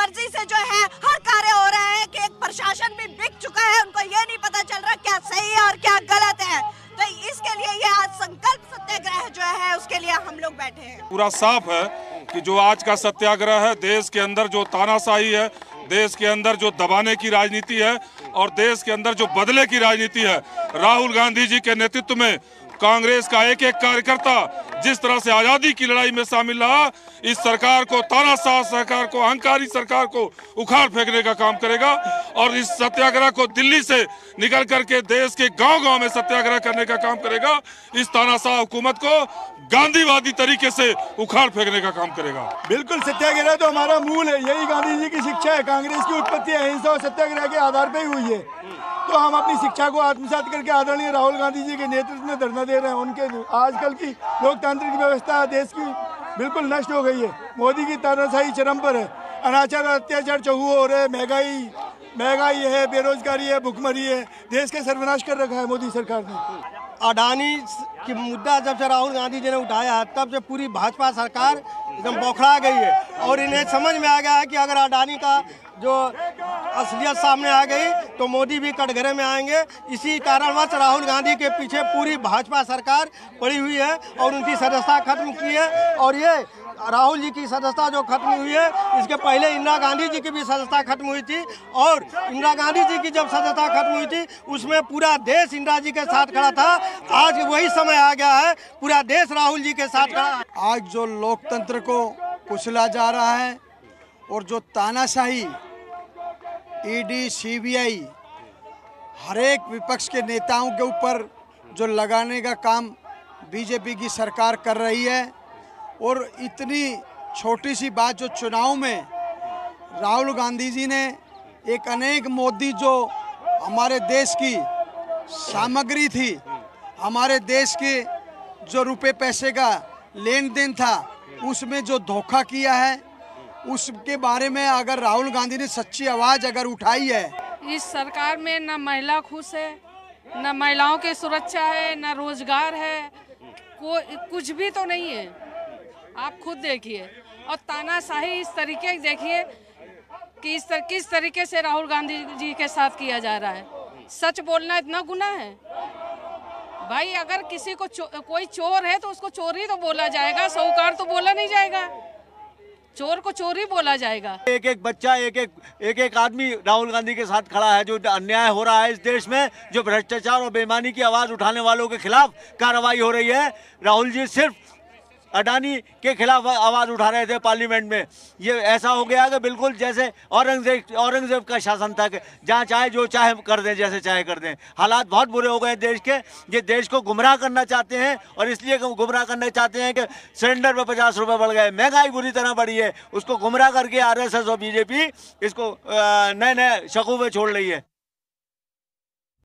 मर्जी से जो है हर कार्य हो रहा है कि एक प्रशासन भी बिक चुका है, उनको ये नहीं पता चल रहा क्या सही है और क्या गलत है। तो इसके लिए ये आज संकल्प सत्याग्रह जो है उसके लिए हम लोग बैठे हैं। पूरा साफ है कि जो आज का सत्याग्रह है, देश के अंदर जो तानाशाही है, देश के अंदर जो दबाने की राजनीति है और देश के अंदर जो बदले की राजनीति है, राहुल गांधी जी के नेतृत्व में कांग्रेस का एक एक कार्यकर्ता जिस तरह से आजादी की लड़ाई में शामिल रहा, इस सरकार को, तानाशाह सरकार को, अहंकारी सरकार को उखाड़ फेंकने का काम करेगा और इस सत्याग्रह को दिल्ली से निकल करके देश के गांव-गांव में सत्याग्रह करने का काम करेगा। इस तानाशाह हुकूमत को गांधीवादी तरीके से उखाड़ फेंकने का काम करेगा। बिल्कुल, सत्याग्रह तो हमारा मूल है, यही गांधी जी की शिक्षा है। कांग्रेस की उत्पत्ति अहिंसा और सत्याग्रह के आधार पर ही हुई है। तो हम अपनी शिक्षा को आत्मसात करके आदरणीय राहुल गांधी जी के नेतृत्व में धरना दे रहे हैं। उनके आजकल की लोकतांत्रिक व्यवस्था देश की बिल्कुल नष्ट हो गई है। मोदी की तानाशाही चरम पर है, अनाचार और अत्याचार चहु हो रहे, महंगाई है, बेरोजगारी है, भुखमरी है, देश का सर्वनाश कर रखा है मोदी सरकार ने। अडानी की मुद्दा जब से राहुल गांधी जी ने उठाया है तब से पूरी भाजपा सरकार एकदम बौखला गई है और इन्हें समझ में आ गया है कि अगर अडानी का जो असलियत सामने आ गई तो मोदी भी कटघरे में आएंगे। इसी कारणवश राहुल गांधी के पीछे पूरी भाजपा सरकार पड़ी हुई है और उनकी सदस्यता खत्म की है। और ये राहुल जी की सदस्यता जो खत्म हुई है, इसके पहले इंदिरा गांधी जी की भी सदस्यता खत्म हुई थी और इंदिरा गांधी जी की जब सदस्यता खत्म हुई थी उसमें पूरा देश इंदिरा जी के साथ खड़ा था। आज वही समय आ गया है, पूरा देश राहुल जी के साथ खड़ा है। आज जो लोकतंत्र को कुचला जा रहा है और जो तानाशाही ईडी, सीबीआई हर एक विपक्ष के नेताओं के ऊपर जो लगाने का काम बीजेपी की सरकार कर रही है, और इतनी छोटी सी बात जो चुनाव में राहुल गांधी जी ने एक अनेक मोदी जो हमारे देश की सामग्री थी, हमारे देश के जो रुपए पैसे का लेन देन था, उसमें जो धोखा किया है, उसके बारे में अगर राहुल गांधी ने सच्ची आवाज़ अगर उठाई है। इस सरकार में न महिला खुश है, न महिलाओं की सुरक्षा है, न रोजगार है, कुछ भी तो नहीं है। आप खुद देखिए और तानाशाही इस तरीके देखिए कि किस तरीके से राहुल गांधी जी के साथ किया जा रहा है। सच बोलना इतना गुनाह है भाई? अगर किसी को कोई चोर है तो उसको चोर ही तो बोला जाएगा, साहूकार तो बोला नहीं जाएगा, चोर को चोर ही बोला जाएगा। एक एक बच्चा, एक एक आदमी राहुल गांधी के साथ खड़ा है। जो अन्याय हो रहा है इस देश में, जो भ्रष्टाचार और बेईमानी की आवाज उठाने वालों के खिलाफ कार्रवाई हो रही है। राहुल जी सिर्फ अडानी के खिलाफ आवाज उठा रहे थे पार्लियामेंट में। ये ऐसा हो गया कि बिल्कुल जैसे औरंगजेब का शासन था, जहाँ चाहे जो चाहे कर दें, जैसे चाहे कर दें। हालात बहुत बुरे हो गए देश के। ये देश को गुमराह करना चाहते हैं और इसलिए गुमराह करना चाहते हैं कि सिलेंडर पर 50 रुपये बढ़ गए, महंगाई बुरी तरह बढ़ी है। उसको गुमराह करके आरएसएस और बीजेपी इसको नए नए शकूफे छोड़ रही है।